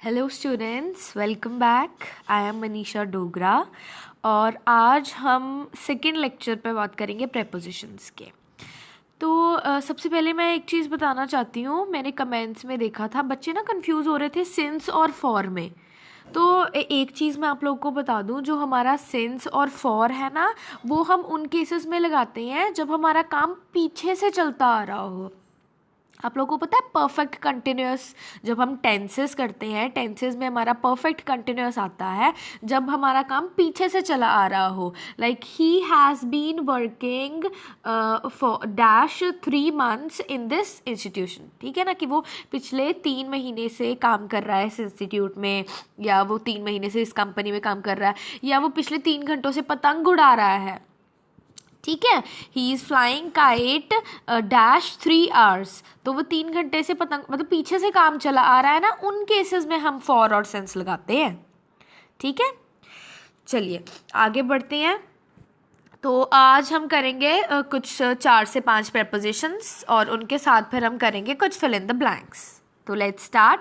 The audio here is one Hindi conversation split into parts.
Hello students, welcome back. I am Manisha Dogra और आज हम सेकेंड लेक्चर पे बात करेंगे प्रेपोजिशंस के। तो सबसे पहले मैं एक चीज़ बताना चाहती हूँ। मैंने कमेंट्स में देखा था बच्चे ना कंफ्यूज हो रहे थे सिंस और फॉर में। तो एक चीज़ मैं आप लोगों को बता दूँ, जो हमारा सिंस और फॉर है ना, वो हम उन केसेस में लगाते हैं जब हमारा काम पीछे से चलता आ रहा हो। आप लोगों को पता है परफेक्ट कंटिन्यूअस जब हम टेंसेस करते हैं, टेंसेस में हमारा परफेक्ट कंटिन्यूअस आता है जब हमारा काम पीछे से चला आ रहा हो। Like he has been working for dash 3 months in this institution. ठीक है ना, कि वो पिछले 3 महीने से काम कर रहा है इस इंस्टीट्यूट में, या वो 3 महीने से इस कंपनी में काम कर रहा है, या वो पिछले 3 घंटों से पतंग उड़ा रहा है। ठीक है, he is flying kite dash 3 hours। तो वो 3 घंटे से पतंग मतलब पीछे से काम चला आ रहा है ना, उन केसेस में हम फॉर और सिंस लगाते हैं। ठीक है, चलिए आगे बढ़ते हैं। तो आज हम करेंगे कुछ 4 से 5 प्रेपोजिशंस और उनके साथ फिर हम करेंगे कुछ फिल इन द ब्लैंक्स। तो लेट्स स्टार्ट।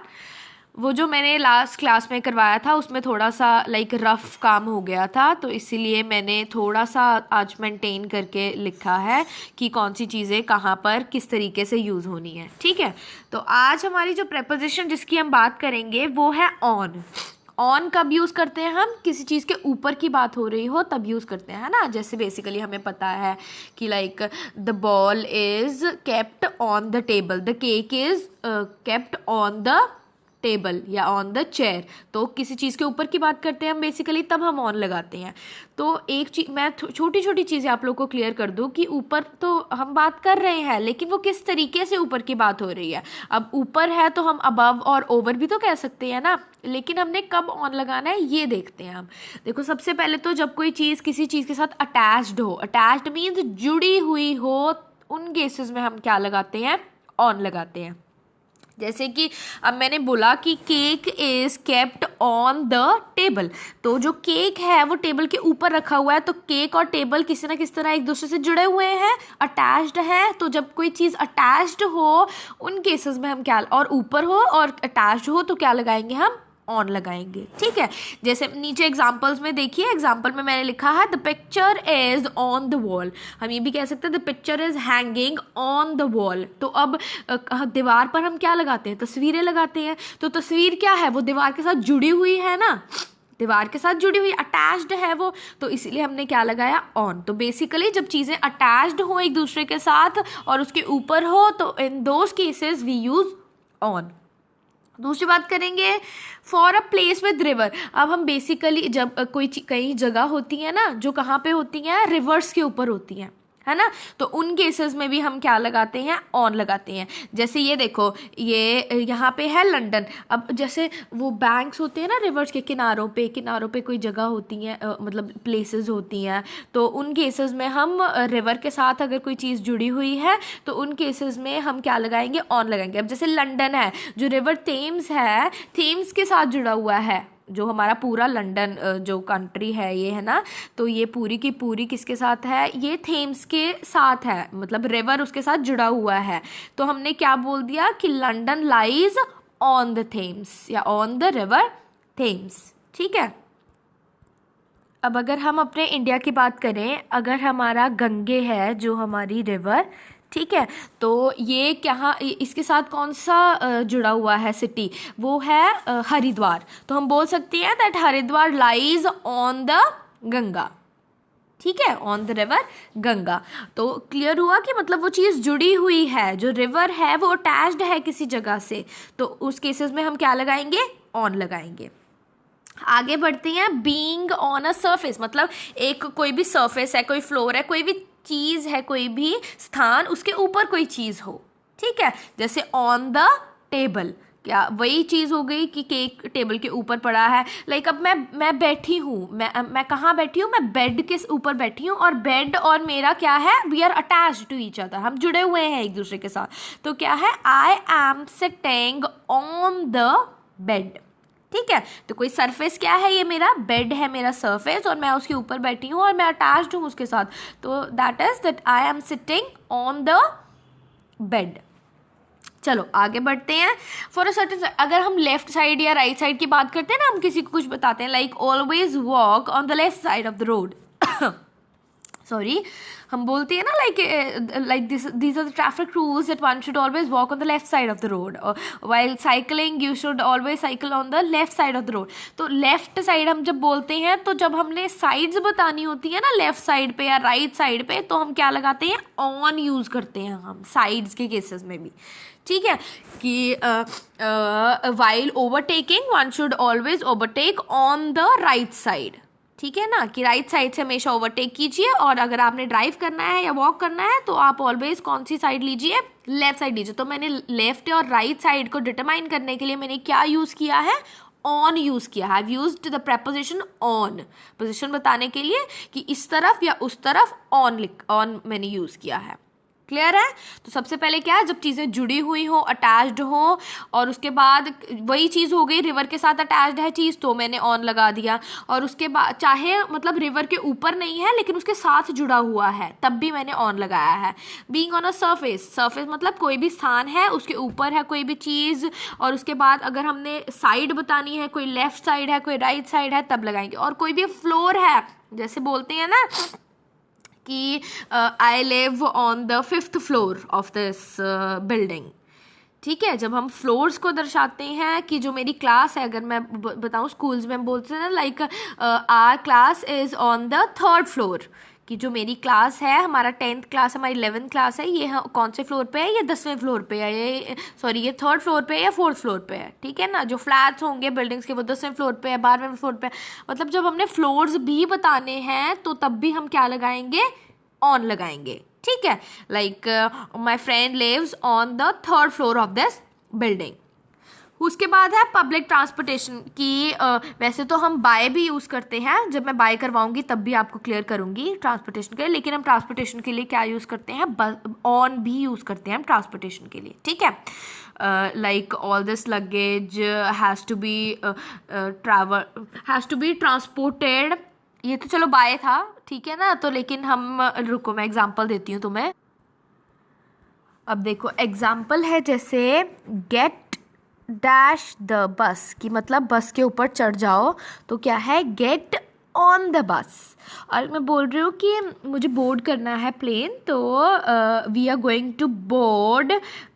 वो जो मैंने लास्ट क्लास में करवाया था उसमें थोड़ा सा लाइक रफ काम हो गया था, तो इसीलिए मैंने थोड़ा सा आज मेंटेन करके लिखा है कि कौन सी चीज़ें कहाँ पर किस तरीके से यूज़ होनी है। ठीक है, तो आज हमारी जो प्रेपोजिशन जिसकी हम बात करेंगे वो है ऑन। ऑन कब यूज़ करते हैं हम? किसी चीज़ के ऊपर की बात हो रही हो तब यूज़ करते हैं, है ना। जैसे बेसिकली हमें पता है कि like the ball is kept on the table, the cake is kept on the table या ऑन द चेयर। तो किसी चीज़ के ऊपर की बात करते हैं हम बेसिकली, तब हम ऑन लगाते हैं। तो एक चीज मैं छोटी छोटी चीज़ें आप लोग को क्लियर कर दूं कि ऊपर तो हम बात कर रहे हैं, लेकिन वो किस तरीके से ऊपर की बात हो रही है। अब ऊपर है तो हम अबव और ओवर भी तो कह सकते हैं ना, लेकिन हमने कब ऑन लगाना है ये देखते हैं हम। देखो, सबसे पहले तो जब कोई चीज़ किसी चीज़ के साथ अटैच्ड हो, अटैच्ड मीन्स जुड़ी हुई हो, उन केसेस में हम क्या लगाते हैं? ऑन लगाते हैं। जैसे कि अब मैंने बोला कि cake is kept on the table, तो जो केक है वो टेबल के ऊपर रखा हुआ है, तो केक और टेबल किसी ना किसी तरह एक दूसरे से जुड़े हुए हैं, अटैच्ड है। तो जब कोई चीज़ अटैच्ड हो उन केसेस में हम क्या, और ऊपर हो और अटैच्ड हो तो क्या लगाएंगे हम? ऑन लगाएंगे। ठीक है, जैसे नीचे एग्जांपल्स में देखिए, एग्जांपल में मैंने लिखा है the picture is on the wall. हम ये भी कह सकते हैं the picture is hanging on the wall. तो अब दीवार पर हम क्या लगाते हैं? तस्वीरें लगाते हैं। तो तस्वीर क्या है? वो दीवार के साथ जुड़ी हुई है ना, दीवार के साथ जुड़ी हुई, अटैच्ड है वो, तो इसलिए हमने क्या लगाया? ऑन। तो बेसिकली जब चीज़ें अटैच्ड हो एक दूसरे के साथ और उसके ऊपर हो, तो in those cases we use on. दूसरी बात करेंगे for a place with river. अब हम बेसिकली जब कोई कई जगह होती है ना जो कहाँ पे होती हैं? रिवर्स के ऊपर होती हैं, है ना। तो उन केसेस में भी हम क्या लगाते हैं? ऑन लगाते हैं। जैसे ये देखो, ये यहाँ पे है लंदन। अब जैसे वो बैंक्स होते हैं ना रिवर्स के किनारों पे कोई जगह होती हैं, मतलब प्लेसेस होती हैं, तो उन केसेस में हम रिवर के साथ अगर कोई चीज़ जुड़ी हुई है तो उन केसेस में हम क्या लगाएंगे? ऑन लगाएंगे। अब जैसे लंदन है, जो रिवर थेम्स है, थेम्स के साथ जुड़ा हुआ है, जो हमारा पूरा लंदन जो कंट्री है ये, है ना, तो ये पूरी की पूरी किसके साथ है? ये थेम्स के साथ है, मतलब रिवर उसके साथ जुड़ा हुआ है। तो हमने क्या बोल दिया कि London lies on the Thames या ऑन द रिवर थेम्स। ठीक है, अब अगर हम अपने इंडिया की बात करें, अगर हमारा गंगे है जो हमारी रिवर, ठीक है, तो ये क्या, इसके साथ कौन सा जुड़ा हुआ है सिटी? वो है हरिद्वार। तो हम बोल सकते हैं that Haridwar lies on the Ganga. ठीक है, ऑन द रिवर गंगा। तो क्लियर हुआ कि मतलब वो चीज़ जुड़ी हुई है, जो रिवर है वो अटैच्ड है किसी जगह से, तो उस केसेस में हम क्या लगाएंगे? ऑन लगाएंगे। आगे बढ़ते हैं। बीइंग ऑन अ सरफेस, मतलब एक कोई भी सरफेस है, कोई फ्लोर है, कोई भी चीज़ है, कोई भी स्थान, उसके ऊपर कोई चीज़ हो। ठीक है, जैसे ऑन द टेबल, क्या वही चीज़ हो गई कि केक टेबल के ऊपर पड़ा है। लाइक अब मैं बैठी हूँ, मैं कहाँ बैठी हूँ? मैं बेड के ऊपर बैठी हूँ, और बेड और मेरा क्या है? We are attached to each other, हम जुड़े हुए हैं एक दूसरे के साथ। तो क्या है? I am sitting on the bed. ठीक है, तो कोई सरफेस क्या है? ये मेरा बेड है, मेरा सरफेस, और मैं उसके ऊपर बैठी हूँ और मैं अटैच्ड हूँ उसके साथ, तो that is that I am sitting on the bed. चलो आगे बढ़ते हैं। फॉर अ सर्टेन, अगर हम लेफ्ट साइड या राइट साइड की बात करते हैं ना, हम किसी को कुछ बताते हैं like always walk on the left side of the road. Sorry, हम बोलते हैं ना like these are the traffic rules that one should always walk on the left side of the road, or while cycling you should always cycle on the left side of the road। तो लेफ्ट साइड हम जब बोलते हैं, तो जब हमने साइड्स बतानी होती है ना लेफ्ट साइड पे या राइट साइड पे, तो हम क्या लगाते हैं, ऑन यूज करते हैं हम साइड्स के केसेस में भी। ठीक है, कि while overtaking one should always overtake on the right side। ठीक है ना, कि राइट साइड से हमेशा ओवरटेक कीजिए, और अगर आपने ड्राइव करना है या वॉक करना है तो आप ऑलवेज कौन सी साइड लीजिए, लेफ्ट साइड लीजिए। तो मैंने लेफ्ट और राइट साइड को डिटरमाइन करने के लिए मैंने क्या यूज़ किया है, ऑन यूज़ किया है। I have used the preposition on, position बताने के लिए कि इस तरफ या उस तरफ, ऑन मैंने यूज़ किया है। क्लियर है? तो सबसे पहले क्या है, जब चीज़ें जुड़ी हुई हो, अटैच्ड हो, और उसके बाद वही चीज़ हो गई, रिवर के साथ अटैच्ड है चीज़, तो मैंने ऑन लगा दिया। और उसके बाद चाहे मतलब रिवर के ऊपर नहीं है लेकिन उसके साथ जुड़ा हुआ है, तब भी मैंने ऑन लगाया है। Being on a surface, surface मतलब कोई भी स्थान है, उसके ऊपर है कोई भी चीज़, और उसके बाद अगर हमने साइड बतानी है, कोई लेफ्ट साइड है कोई राइट साइड है, तब लगाएंगे। और कोई भी फ्लोर है, जैसे बोलते हैं ना कि I live on the 5th floor of this building. ठीक है, जब हम फ्लोर्स को दर्शाते हैं कि जो मेरी क्लास है, अगर मैं बताऊँ स्कूल्स में हम बोलते हैं like our class is on the 3rd floor, कि जो मेरी क्लास है, हमारा 10th क्लास, हमारी 11th क्लास है, ये कौन से फ्लोर पे है, ये 10वें फ्लोर पे है, ये 3rd फ्लोर पे है या 4th फ्लोर पे है। ठीक है ना, जो फ्लैट्स होंगे बिल्डिंग्स के वो 10वें फ्लोर पे है, 12वें फ्लोर पे है। मतलब जब हमने फ्लोर्स भी बताने हैं तो तब भी हम क्या लगाएंगे, ऑन लगाएंगे। ठीक है, like my friend lives on the 3rd floor of this building. उसके बाद है पब्लिक ट्रांसपोर्टेशन की। वैसे तो हम बाय भी यूज़ करते हैं, जब मैं बाय करवाऊंगी तब भी आपको क्लियर करूंगी ट्रांसपोर्टेशन के लिए, लेकिन हम ट्रांसपोर्टेशन के लिए क्या यूज़ करते हैं, ऑन भी यूज़ करते हैं हम ट्रांसपोर्टेशन के लिए। ठीक है, like all this luggage has to be transported. ये तो चलो बाय था, ठीक है ना, तो लेकिन हम रुको मैं एग्जांपल देती हूँ तुम्हें। अब देखो एग्जांपल है जैसे गेट डैश द बस, की मतलब बस के ऊपर चढ़ जाओ, तो क्या है, गेट ऑन द बस। और मैं बोल रही हूँ कि मुझे बोर्ड करना है प्लेन, तो we are going to board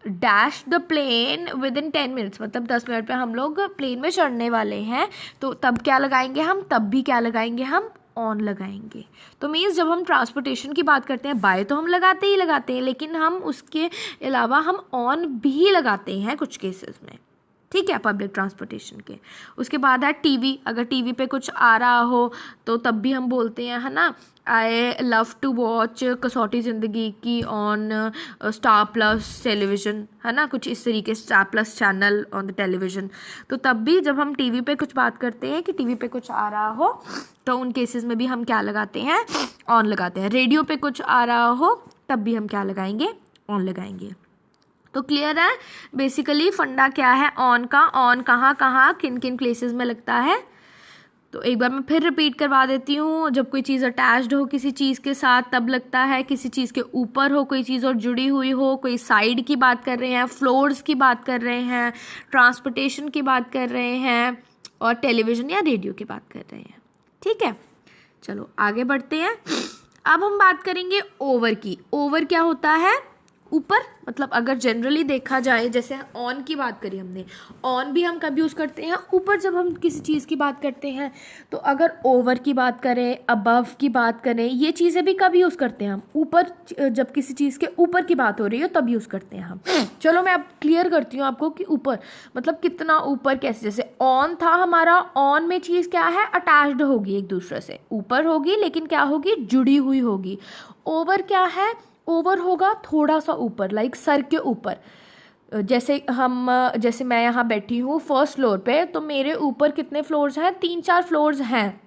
dash the plane within 10 minutes, मतलब 10 मिनट पे हम लोग प्लेन में चढ़ने वाले हैं। तो तब क्या लगाएंगे हम, तब भी क्या लगाएंगे हम, ऑन लगाएंगे। तो मीन्स जब हम ट्रांसपोर्टेशन की बात करते हैं, बाय तो हम लगाते ही लगाते हैं, लेकिन हम उसके अलावा हम ऑन भी लगाते हैं कुछ केसेस में। ठीक है, पब्लिक ट्रांसपोर्टेशन के। उसके बाद है टीवी, अगर टीवी पे कुछ आ रहा हो तो तब भी हम बोलते हैं, है ना, आई लव टू वॉच कसौटी ज़िंदगी की ऑन स्टार प्लस टेलीविज़न, है ना, कुछ इस तरीके से, star plus channel on the television. तो तब भी जब हम टीवी पे कुछ बात करते हैं कि टीवी पे कुछ आ रहा हो, तो उन केसेस में भी हम क्या लगाते हैं, ऑन लगाते हैं। रेडियो पे कुछ आ रहा हो तब भी हम क्या लगाएंगे, ऑन लगाएंगे। तो क्लियर है बेसिकली फंडा क्या है ऑन का, ऑन कहाँ कहाँ किन किन प्लेसेस में लगता है। तो एक बार मैं फिर रिपीट करवा देती हूँ। जब कोई चीज़ अटैच्ड हो किसी चीज़ के साथ तब लगता है, किसी चीज़ के ऊपर हो कोई चीज़ और जुड़ी हुई हो, कोई साइड की बात कर रहे हैं, फ्लोर्स की बात कर रहे हैं, ट्रांसपोर्टेशन की बात कर रहे हैं, और टेलीविज़न या रेडियो की बात कर रहे हैं। ठीक है, चलो आगे बढ़ते हैं। अब हम बात करेंगे ओवर की। ओवर क्या होता है, ऊपर, मतलब अगर जनरली देखा जाए, जैसे ऑन की बात करी हमने, ऑन भी हम कब यूज़ करते हैं, ऊपर जब हम किसी चीज़ की बात करते हैं। तो अगर ओवर की बात करें, अबव की बात करें, ये चीज़ें भी कब यूज़ करते हैं हम, ऊपर, जब किसी चीज़ के ऊपर की बात हो रही हो तब यूज़ करते हैं हम। चलो मैं अब क्लियर करती हूँ आपको कि ऊपर मतलब कितना ऊपर, कैसे। जैसे ऑन था हमारा, ऑन में चीज़ क्या है, अटैच्ड होगी एक दूसरे से, ऊपर होगी लेकिन क्या होगी, जुड़ी हुई होगी। ओवर क्या है, ओवर होगा थोड़ा सा ऊपर, लाइक सर के ऊपर। जैसे मैं यहाँ बैठी हूँ 1st फ्लोर पे, तो मेरे ऊपर कितने फ्लोर्स हैं, 3-4 फ्लोर्स हैं।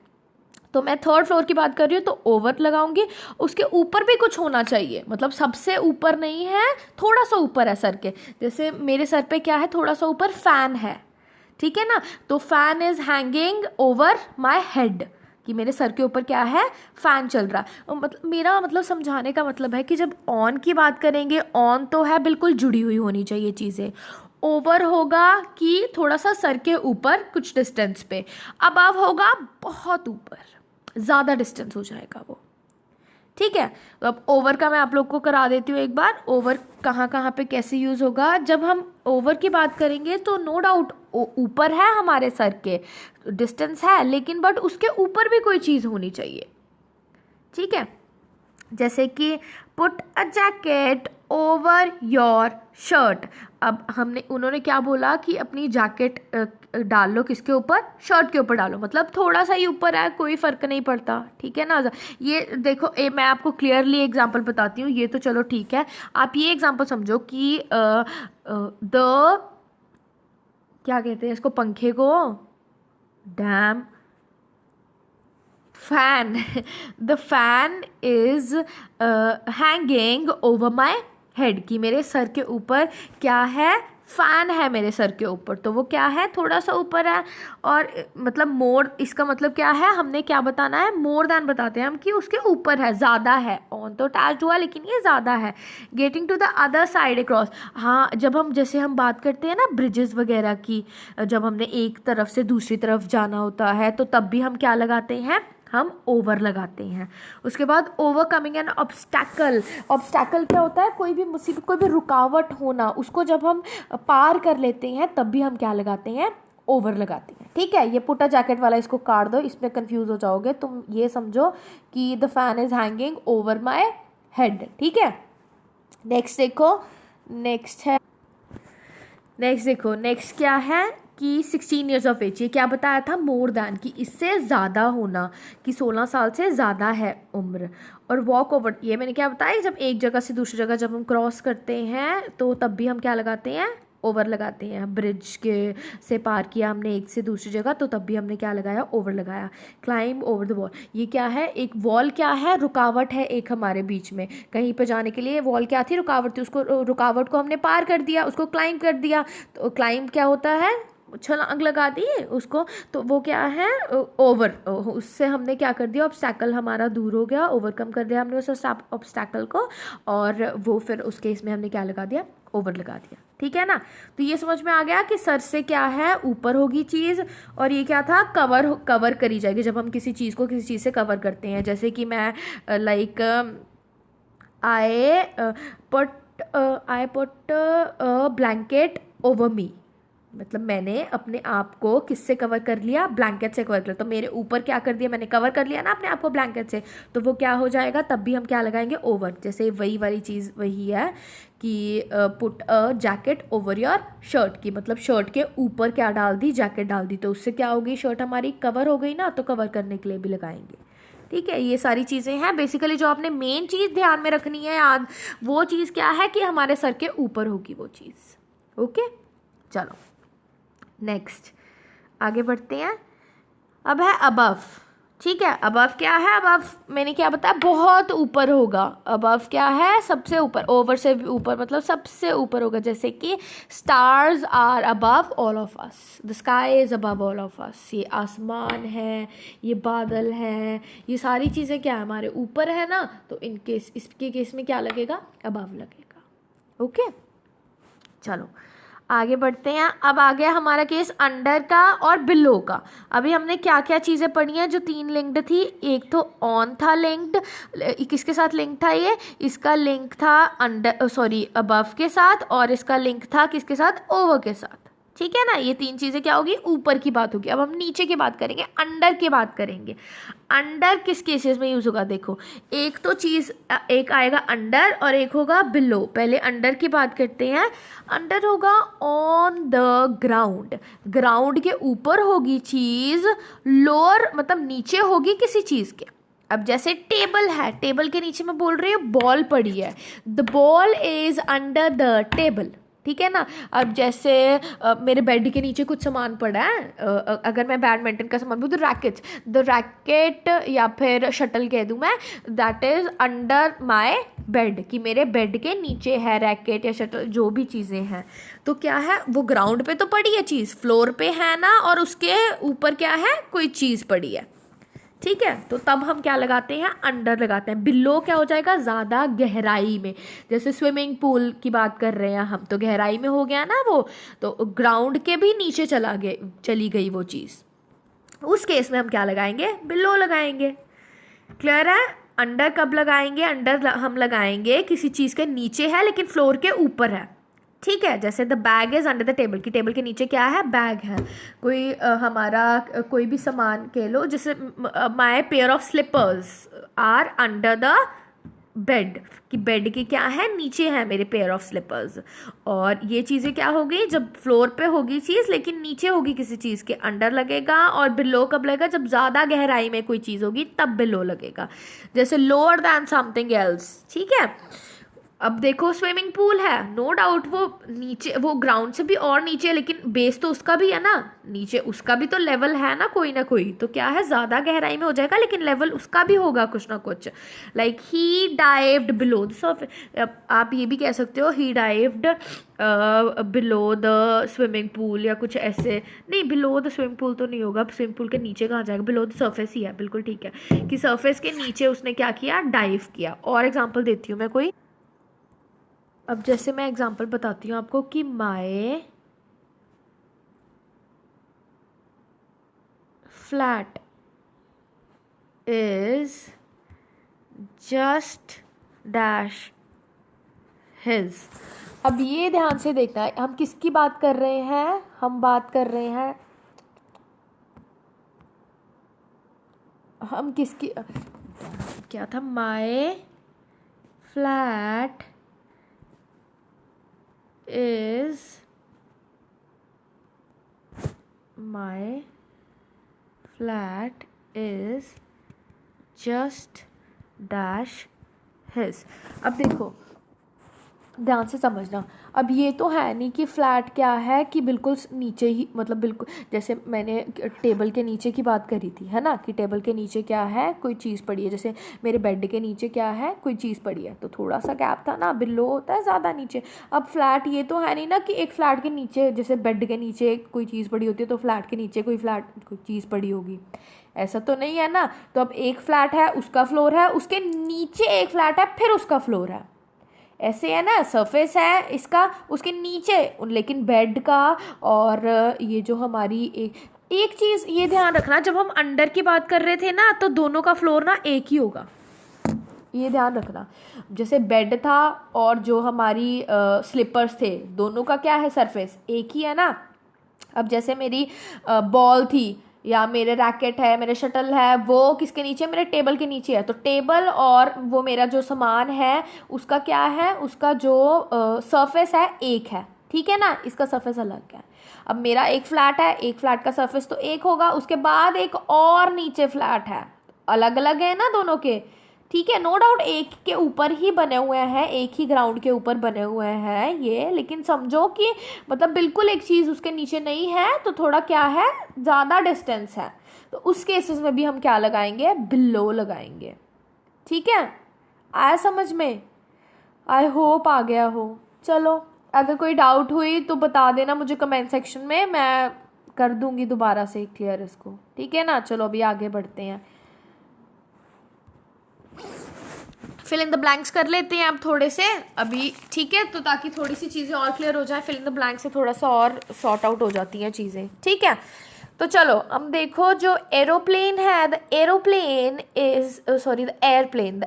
तो मैं 3rd फ्लोर की बात कर रही हूँ तो ओवर लगाऊंगी। उसके ऊपर भी कुछ होना चाहिए, मतलब सबसे ऊपर नहीं है, थोड़ा सा ऊपर है सर के। जैसे मेरे सर पे क्या है, थोड़ा सा ऊपर फैन है, ठीक है ना, तो fan is hanging over my head. कि मेरे सर के ऊपर क्या है, फैन चल रहा है। मतलब मेरा मतलब समझाने का मतलब है कि जब ऑन की बात करेंगे, ऑन तो है बिल्कुल जुड़ी हुई होनी चाहिए चीज़ें। ओवर होगा कि थोड़ा सा सर के ऊपर कुछ डिस्टेंस पे, अबव होगा बहुत ऊपर, ज़्यादा डिस्टेंस हो जाएगा वो। ठीक है, तो अब ओवर का मैं आप लोग को करा देती हूँ एक बार। ओवर कहाँ कहाँ पे कैसे यूज़ होगा। जब हम ओवर की बात करेंगे तो नो डाउट ऊपर है, हमारे सर के डिस्टेंस है, लेकिन बट उसके ऊपर भी कोई चीज़ होनी चाहिए। ठीक है, जैसे कि put a jacket over your shirt. अब उन्होंने क्या बोला कि अपनी जैकेट डाल लो किसके ऊपर, शर्ट के ऊपर डालो, मतलब थोड़ा सा ही ऊपर है, कोई फ़र्क नहीं पड़ता। ठीक है ना। ये देखो, मैं आपको क्लियरली एग्जांपल बताती हूँ, ये तो चलो ठीक है। आप ये एग्जांपल समझो कि क्या कहते हैं इसको, पंखे को, dam, fan the fan is hanging over my head, कि मेरे सर के ऊपर क्या है, फैन है मेरे सर के ऊपर, तो वो क्या है, थोड़ा सा ऊपर है। और मतलब मोर, इसका मतलब क्या है, हमने क्या बताना है, मोर देन बताते हैं हम कि उसके ऊपर है, ज़्यादा है। ऑन तो अटैच्ड हुआ लेकिन ये ज़्यादा है। Getting to the other side across, हाँ जब हम जैसे हम बात करते हैं ना ब्रिजेस वगैरह की, जब हमने एक तरफ से दूसरी तरफ जाना होता है तो तब भी हम क्या लगाते हैं, हम ओवर लगाते हैं। उसके बाद ओवरकमिंग एन ऑब्स्टैकल। ऑब्स्टैकल क्या होता है, कोई भी मुसीबत, कोई भी रुकावट होना, उसको जब हम पार कर लेते हैं तब भी हम क्या लगाते हैं, ओवर लगाते हैं। ठीक है, ये पुटा जैकेट वाला इसको काट दो, इसमें कंफ्यूज हो जाओगे। तुम ये समझो कि the fan is hanging over my head. ठीक है, नेक्स्ट देखो, नेक्स्ट क्या है कि 16 ईयर्स ऑफ एज, ये क्या बताया था, मोर दैन, कि इससे ज़्यादा होना, कि 16 साल से ज़्यादा है उम्र। और वॉक ओवर, ये मैंने क्या बताया, जब एक जगह से दूसरी जगह जब हम क्रॉस करते हैं तो तब भी हम क्या लगाते हैं, ओवर लगाते हैं। ब्रिज के से पार किया हमने एक से दूसरी जगह तो तब भी हमने क्या लगाया, ओवर लगाया। क्लाइंब ओवर द वॉल, ये क्या है, एक वॉल क्या है, रुकावट है एक हमारे बीच में, कहीं पे जाने के लिए वॉल क्या थी, रुकावट थी, उसको रुकावट को हमने पार कर दिया, उसको क्लाइंब कर दिया। तो क्लाइंब क्या होता है, छलांग लगा दी उसको, तो वो क्या है, ओवर, उससे हमने क्या कर दिया, ऑब्स्टैकल हमारा दूर हो गया, ओवरकम कर दिया हमने उस ऑब्स्टैकल को, और वो फिर उस केस में हमने क्या लगा दिया, ओवर लगा दिया। ठीक है ना। तो ये समझ में आ गया कि सर से क्या है, ऊपर होगी चीज़, और ये क्या था, कवर करी जाएगी जब हम किसी चीज़ को किसी चीज़ से कवर करते हैं। जैसे कि मैं like I put a blanket over me, मतलब मैंने अपने आप को किससे कवर कर लिया, ब्लैंकेट से कवर कर लिया। तो मेरे ऊपर क्या कर दिया, मैंने कवर कर लिया ना अपने आप को ब्लैंकेट से, तो वो क्या हो जाएगा, तब भी हम क्या लगाएंगे, ओवर। जैसे वही वाली चीज़ वही है कि put a jacket over your shirt, की मतलब शर्ट के ऊपर क्या डाल दी, जैकेट डाल दी, तो उससे क्या होगी, शर्ट हमारी कवर हो गई ना, तो कवर करने के लिए भी लगाएंगे। ठीक है, ये सारी चीज़ें हैं बेसिकली। जो आपने मेन चीज़ ध्यान में रखनी है याद, वो चीज़ क्या है कि हमारे सर के ऊपर होगी वो चीज़। ओके, चलो नेक्स्ट आगे बढ़ते हैं। अब है अबव। ठीक है, अबव क्या है, अबव मैंने क्या बताया, बहुत ऊपर होगा। अबव क्या है, सबसे ऊपर, ओवर से भी ऊपर, मतलब सबसे ऊपर होगा। जैसे कि stars are above all of us, the sky is above all of us, ये आसमान है, ये बादल है, ये सारी चीज़ें क्या है, हमारे ऊपर है ना, तो इन केस, इसके केस में क्या लगेगा, अबव लगेगा। ओके, चलो आगे बढ़ते हैं। अब आ गया हमारा केस अंडर का और बिलो का। अभी हमने क्या क्या चीज़ें पढ़ी हैं जो 3 लिंक्ड थी। एक तो ऑन था लिंक्ड, किसके साथ लिंक था, ये इसका लिंक था अंडर, सॉरी अबव के साथ, और इसका लिंक था किसके साथ, ओवर के साथ। ठीक है ना, ये 3 चीज़ें क्या होगी, ऊपर की बात होगी। अब हम नीचे की बात करेंगे, अंडर की बात करेंगे। अंडर किस केसेस में यूज़ होगा, देखो एक तो चीज़, एक आएगा अंडर और एक होगा बिलो। पहले अंडर की बात करते हैं। अंडर होगा ऑन द ग्राउंड, ग्राउंड के ऊपर होगी चीज़, लोअर मतलब नीचे होगी किसी चीज़ के। अब जैसे टेबल है, टेबल के नीचे मैं बोल रही हूँ बॉल पड़ी है, the ball is under the table. ठीक है ना। अब जैसे मेरे बेड के नीचे कुछ सामान पड़ा है, अगर मैं बैडमिंटन का सामान बोलूँ तो रैकेट्स, द रैकेट या फिर शटल कह दूँ मैं, that is under my bed, कि मेरे बेड के नीचे है रैकेट या शटल, जो भी चीज़ें हैं। तो क्या है, वो ग्राउंड पे तो पड़ी है चीज़, फ्लोर पे है ना, और उसके ऊपर क्या है, कोई चीज़ पड़ी है। ठीक है, तो तब हम क्या लगाते हैं, अंडर लगाते हैं। बिलो क्या हो जाएगा, ज़्यादा गहराई में। जैसे स्विमिंग पूल की बात कर रहे हैं हम, तो गहराई में हो गया ना वो, तो ग्राउंड के भी नीचे चली गई वो चीज़। उस केस में हम क्या लगाएंगे, बिलो लगाएंगे। क्लियर है। अंडर कब लगाएंगे, अंडर हम लगाएंगे किसी चीज़ के नीचे है लेकिन फ्लोर के ऊपर है। ठीक है, जैसे the bag is under the table, की टेबल के नीचे क्या है, बैग है। कोई हमारा कोई भी सामान कह लो, जैसे my pair of slippers are under the bed, कि बेड के क्या है, नीचे है मेरे पेयर ऑफ स्लीपर्स। और ये चीज़ें क्या होगी, जब फ्लोर पे होगी चीज़ लेकिन नीचे होगी किसी चीज़ के, अंडर लगेगा। और बिलो कब लगेगा, जब ज़्यादा गहराई में कोई चीज़ होगी तब बिलो लगेगा, जैसे लोअर दैन समथिंग एल्स। ठीक है, अब देखो स्विमिंग पूल है, नो डाउट वो नीचे, वो ग्राउंड से भी और नीचे है, लेकिन बेस तो उसका भी है ना, नीचे उसका भी तो लेवल है ना कोई, तो क्या है, ज़्यादा गहराई में हो जाएगा लेकिन लेवल उसका भी होगा कुछ ना कुछ। Like he dived below the surface, आप ये भी कह सकते हो he dived below the swimming pool, या कुछ ऐसे। नहीं, बिलो द स्विमिंग पूल तो नहीं होगा, स्विमिंग पूल के नीचे कहाँ जाएगा, बिलो द सर्फेस ही है, बिल्कुल ठीक है, कि सर्फेस के नीचे उसने क्या किया, डाइव किया। और एग्जाम्पल देती हूँ मैं कोई। अब जैसे मैं एग्जांपल बताती हूँ आपको कि my flat is just dash his. अब ये ध्यान से देखना है, हम किसकी बात कर रहे हैं, हम बात कर रहे हैं, हम किसकी, क्या था, my flat is my flat is just dash his। अब देखो ध्यान से समझना, अब ये तो है नहीं कि फ्लैट क्या है कि बिल्कुल नीचे ही, मतलब बिल्कुल जैसे मैंने टेबल के नीचे की बात करी थी, है ना, कि टेबल के नीचे क्या है, कोई चीज़ पड़ी है, जैसे मेरे बेड के नीचे क्या है, कोई चीज़ पड़ी है, तो थोड़ा सा गैप था ना, बिलो होता है ज़्यादा नीचे। अब फ्लैट ये तो है नहीं ना कि एक फ्लैट के नीचे, जैसे बेड के नीचे कोई चीज़ पड़ी होती है तो फ्लैट के नीचे कोई चीज़ पड़ी होगी, ऐसा तो नहीं है ना। तो अब एक फ्लैट है, उसका फ्लोर है, उसके नीचे एक फ्लैट है, फिर उसका फ्लोर है, ऐसे है ना, सरफेस है इसका, उसके नीचे लेकिन बेड का। और ये जो हमारी एक चीज़ ये ध्यान रखना, जब हम अंडर की बात कर रहे थे ना, तो दोनों का फ्लोर ना एक ही होगा, ये ध्यान रखना। जैसे बेड था और जो हमारी स्लीपर्स थे, दोनों का क्या है, सरफेस एक ही है ना। अब जैसे मेरी बॉल थी, या मेरे रैकेट है, मेरे शटल है, वो किसके नीचे, मेरे टेबल के नीचे है, तो टेबल और वो मेरा जो सामान है उसका क्या है, उसका जो सरफेस है एक है, ठीक है ना, इसका सरफेस अलग है। अब मेरा एक फ्लैट है, एक फ्लैट का सरफेस तो एक होगा, उसके बाद एक और नीचे फ्लैट है, अलग अलग है ना दोनों के, ठीक है, नो डाउट एक के ऊपर ही बने हुए हैं, एक ही ग्राउंड के ऊपर बने हुए हैं ये, लेकिन समझो कि मतलब बिल्कुल एक चीज़ उसके नीचे नहीं है, तो थोड़ा क्या है, ज़्यादा डिस्टेंस है, तो उस केसेस में भी हम क्या लगाएंगे, बिलो लगाएंगे। ठीक है, आया समझ में, आई होप आ गया हो। चलो, अगर कोई डाउट हुई तो बता देना मुझे कमेंट सेक्शन में, मैं कर दूंगी दोबारा से क्लियर इसको, ठीक है ना। चलो अभी आगे बढ़ते हैं, फिल इन द ब्लैंक्स कर लेते हैं अब थोड़े से अभी, ठीक है, तो ताकि थोड़ी सी चीज़ें और क्लियर हो जाए, फिल इन द ब्लैंक से थोड़ा सा और सॉर्ट आउट हो जाती हैं चीज़ें, ठीक है। तो चलो अब देखो, जो एरोप्लेन है, the aeroplane is the airplane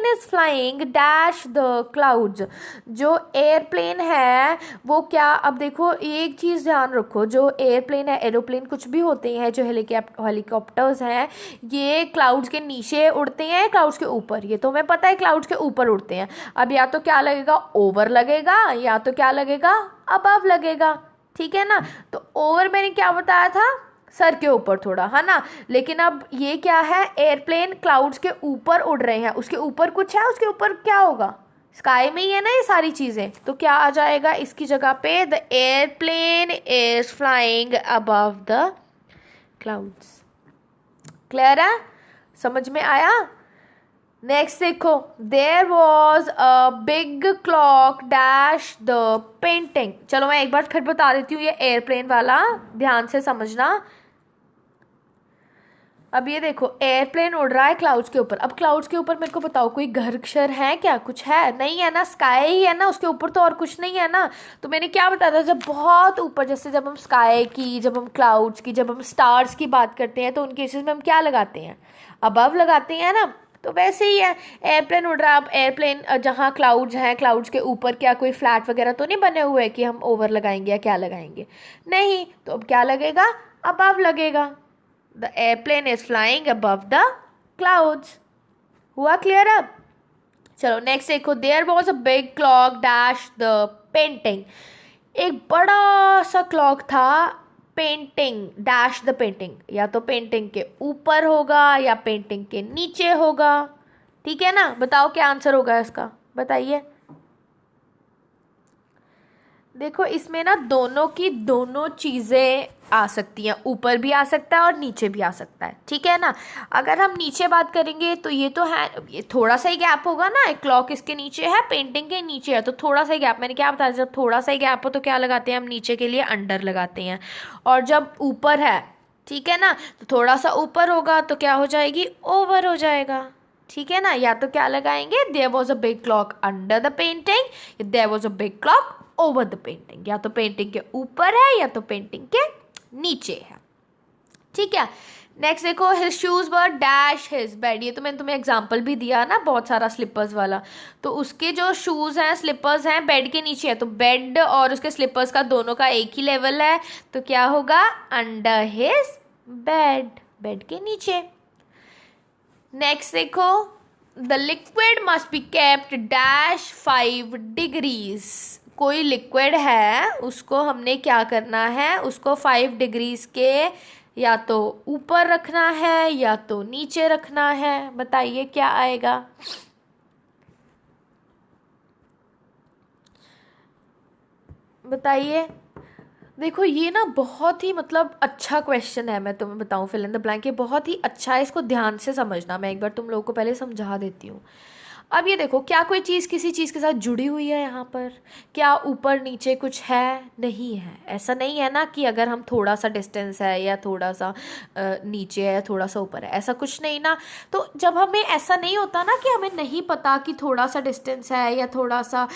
is flying dash the clouds. जो एयरप्लेन है वो क्या, अब देखो एक चीज़ ध्यान रखो, जो एयरप्लेन है, एरोप्लेन कुछ भी होते हैं, जो हेलीकॉप्टर्स हैं, ये क्लाउड्स के नीचे उड़ते हैं, क्लाउड्स के ऊपर, ये तो हमें पता है क्लाउड्स के ऊपर उड़ते हैं। अब या तो क्या लगेगा, ओवर लगेगा, या तो क्या लगेगा, अबव लगेगा, ठीक है ना। तो ओवर मैंने क्या बताया था, सर के ऊपर थोड़ा, है ना, लेकिन अब ये क्या है, एयरप्लेन क्लाउड्स के ऊपर उड़ रहे हैं, उसके ऊपर कुछ है, उसके ऊपर क्या होगा, स्काई में ही है ना ये सारी चीज़ें, तो क्या आ जाएगा इसकी जगह पे, the airplane is flying above the clouds. Clear है, समझ में आया। नेक्स्ट देखो, there was a big clock dash the painting. चलो मैं एक बार फिर बता देती हूँ, ये एयरप्लेन वाला ध्यान से समझना। अब ये देखो एयरप्लेन उड़ रहा है क्लाउड्स के ऊपर। अब क्लाउड्स के ऊपर मेरे को बताओ कोई घर अक्षर है क्या, कुछ है नहीं है ना, स्काई ही है ना, उसके ऊपर तो और कुछ नहीं है ना। तो मैंने क्या बताया था, जब बहुत ऊपर, जैसे जब हम स्काई की, जब हम क्लाउड्स की, जब हम स्टार्स की बात करते हैं तो उन केसेस में हम क्या लगाते हैं, अबव लगाते हैं ना। तो वैसे ही है, एयरप्लेन उड़ रहा है, अब एयरप्लेन जहाँ क्लाउड्स हैं, क्लाउड्स के ऊपर क्या कोई फ्लैट वगैरह तो नहीं बने हुए कि हम ओवर लगाएंगे या क्या लगाएंगे, नहीं। तो अब क्या लगेगा, अबव लगेगा। The airplane is flying above the clouds. हुआ क्लियर अब। चलो नेक्स्ट देखो, there was a big clock dash the painting. एक बड़ा सा क्लॉक था, पेंटिंग डैश द पेंटिंग, या तो पेंटिंग के ऊपर होगा या पेंटिंग के नीचे होगा। ठीक है ना, बताओ क्या आंसर होगा इसका, बताइए। देखो इसमें ना दोनों की दोनों चीज़ें आ सकती हैं, ऊपर भी आ सकता है और नीचे भी आ सकता है, ठीक है ना। अगर हम नीचे बात करेंगे तो ये तो है, ये थोड़ा सा ही गैप होगा ना, एक क्लॉक इसके नीचे है, पेंटिंग के नीचे है, तो थोड़ा सा ही गैप। मैंने क्या बताया, जब थोड़ा सा ही गैप हो तो क्या लगाते हैं हम नीचे के लिए, अंडर लगाते हैं। और जब ऊपर है, ठीक है ना, तो थोड़ा सा ऊपर होगा तो क्या हो जाएगी, ओवर हो जाएगा। ठीक है ना, या तो क्या लगाएंगे, there was a big clock under the painting, there was a big clock over the painting, या तो पेंटिंग के ऊपर है या तो पेंटिंग के नीचे है। ठीक है, नेक्स्ट देखो, हिज शूज वर डैश हिज बेड। ये तो मैंने तुम्हें एग्जांपल भी दिया ना बहुत सारा, स्लिपर्स वाला। तो उसके जो शूज हैं, स्लिपर्स हैं, बेड के नीचे है, तो बेड और उसके स्लिपर्स का दोनों का एक ही लेवल है, तो क्या होगा, अंडर हिज बेड, बेड के नीचे। नेक्स्ट देखो, the liquid must be kept dash 5 degrees. कोई लिक्विड है, उसको हमने क्या करना है, उसको 5 डिग्रीज के या तो ऊपर रखना है या तो नीचे रखना है। बताइए क्या आएगा। बताइए। देखो ये ना बहुत ही मतलब अच्छा क्वेश्चन है, मैं तुम्हें बताऊं, फिल इन द ब्लैंक, ये बहुत ही अच्छा है, इसको ध्यान से समझना। मैं एक बार तुम लोगों को पहले समझा देती हूँ। अब ये देखो, क्या कोई चीज़ किसी चीज़ के साथ जुड़ी हुई है यहाँ पर, क्या ऊपर नीचे कुछ है, नहीं है। ऐसा नहीं है ना कि अगर हम थोड़ा सा डिस्टेंस है या थोड़ा सा नीचे है या थोड़ा सा ऊपर है, ऐसा कुछ नहीं ना। तो जब हमें ऐसा नहीं होता ना कि हमें नहीं पता कि थोड़ा सा डिस्टेंस है या थोड़ा सा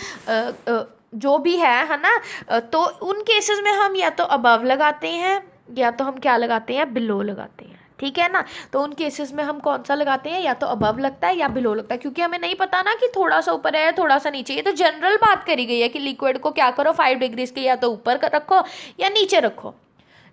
जो भी है ना, तो उन केसेस में हम या तो अबव लगाते हैं या तो हम क्या लगाते हैं, बिलो लगाते हैं। ठीक है ना, तो उन केसेस में हम कौन सा लगाते हैं, या तो अबव लगता है या बिलो लगता है, क्योंकि हमें नहीं पता ना कि थोड़ा सा ऊपर है थोड़ा सा नीचे। ये तो जनरल बात करी गई है कि लिक्विड को क्या करो, 5 डिग्रीज के या तो ऊपर रखो या नीचे रखो।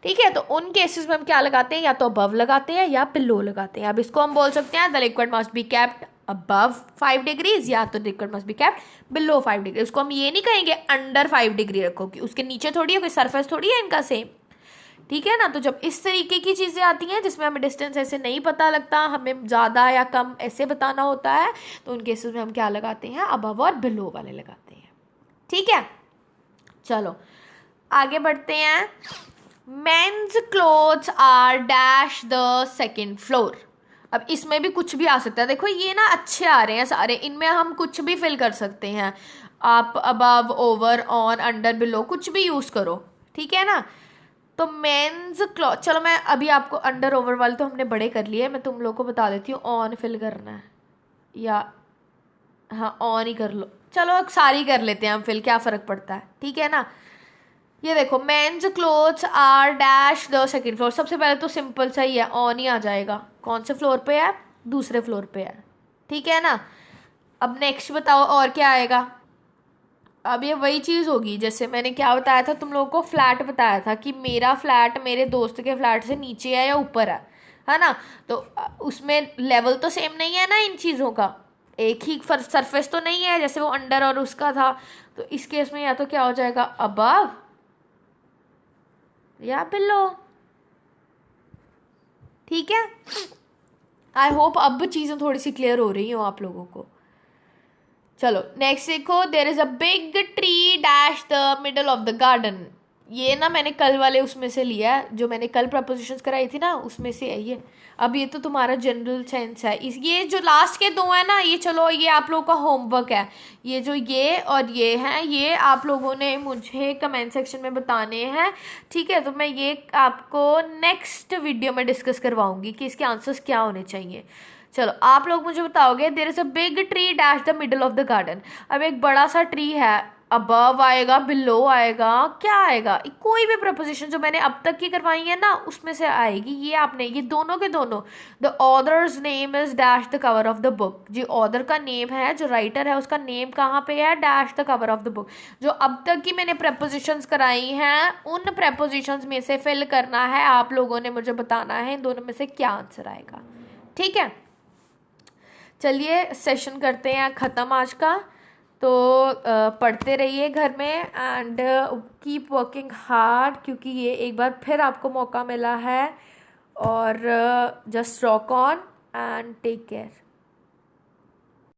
ठीक है, तो उन केसेस में हम क्या लगाते हैं, या तो अबव लगाते हैं या बिलो लगाते हैं। अब इसको हम बोल सकते हैं the liquid must be kept above 5 degrees, या तो liquid must be kept below 5 degree. उसको हम ये नहीं कहेंगे अंडर 5 डिग्री रखो, कि उसके नीचे थोड़ी है, कोई सरफेस थोड़ी है इनका सेम। ठीक है ना, तो जब इस तरीके की चीज़ें आती हैं जिसमें हमें डिस्टेंस ऐसे नहीं पता लगता, हमें ज़्यादा या कम ऐसे बताना होता है, तो उन केसेस में हम क्या लगाते हैं, अबव और बिलो वाले लगाते हैं। ठीक है, चलो आगे बढ़ते हैं। Men's clothes are dash the second floor. अब इसमें भी कुछ भी आ सकता है। देखो ये ना अच्छे आ रहे हैं सारे, इनमें हम कुछ भी फिल कर सकते हैं। आप above, over, on, under, below कुछ भी यूज़ करो। ठीक है ना, तो मेंस क्लॉथ, चलो मैं अभी आपको अंडर ओवर वाले तो हमने बड़े कर लिए, मैं तुम लोग को बता देती हूँ। ऑन फिल करना है या हाँ ऑन ही कर लो, चलो सारी कर लेते हैं हम फिल, क्या फ़र्क पड़ता है। ठीक है ना, ये देखो men's clothes are dash the second floor. सबसे पहले तो सिंपल सा ही है, ऑन ही आ जाएगा। कौन से फ्लोर पे है, दूसरे फ्लोर पे है। ठीक है ना, अब नेक्स्ट बताओ और क्या आएगा। अब ये वही चीज़ होगी जैसे मैंने क्या बताया था तुम लोगों को, फ्लैट बताया था कि मेरा फ्लैट मेरे दोस्त के फ्लैट से नीचे है या ऊपर है ना। तो उसमें लेवल तो सेम नहीं है ना इन चीज़ों का, एक ही सरफेस तो नहीं है जैसे वो अंडर और उसका था। तो इस केस में या तो क्या हो जाएगा, अबव या बिलो। ठीक है, आई होप अब चीज़ें थोड़ी सी क्लियर हो रही हो आप लोगों को। चलो नेक्स्ट देखो, there is a big tree dash the middle of the garden. ये ना मैंने कल वाले उसमें से लिया है, जो मैंने कल प्रपोजिशंस कराई थी ना उसमें से है ये। अब ये तो तुम्हारा जनरल सेंस है। इस ये जो लास्ट के दो है ना, ये चलो ये आप लोगों का होमवर्क है। ये जो ये और ये हैं, ये आप लोगों ने मुझे कमेंट सेक्शन में बताने हैं, ठीक है। तो मैं ये आपको नेक्स्ट वीडियो में डिस्कस करवाऊंगी कि इसके आंसर्स क्या होने चाहिए। चलो आप लोग मुझे बताओगे, there is a big tree dash the middle of the garden. अब एक बड़ा सा ट्री है, अबव आएगा, बिलो आएगा, क्या आएगा? कोई भी प्रपोजिशन जो मैंने अब तक की करवाई है ना उसमें से आएगी। ये आपने ये दोनों के दोनों, the author's name is dash the cover of the book. जो ऑथर का नेम है, जो राइटर है, उसका नेम कहाँ पे है? Dash the cover of the book. जो अब तक की मैंने प्रपोजिशंस कराई हैं उन प्रपोजिशंस में से फिल करना है आप लोगों ने, मुझे बताना है इन दोनों में से क्या आंसर आएगा, ठीक है। चलिए सेशन करते हैं ख़त्म आज का। तो पढ़ते रहिए घर में एंड कीप वर्किंग हार्ड, क्योंकि ये एक बार फिर आपको मौका मिला है। और just rock on and take care.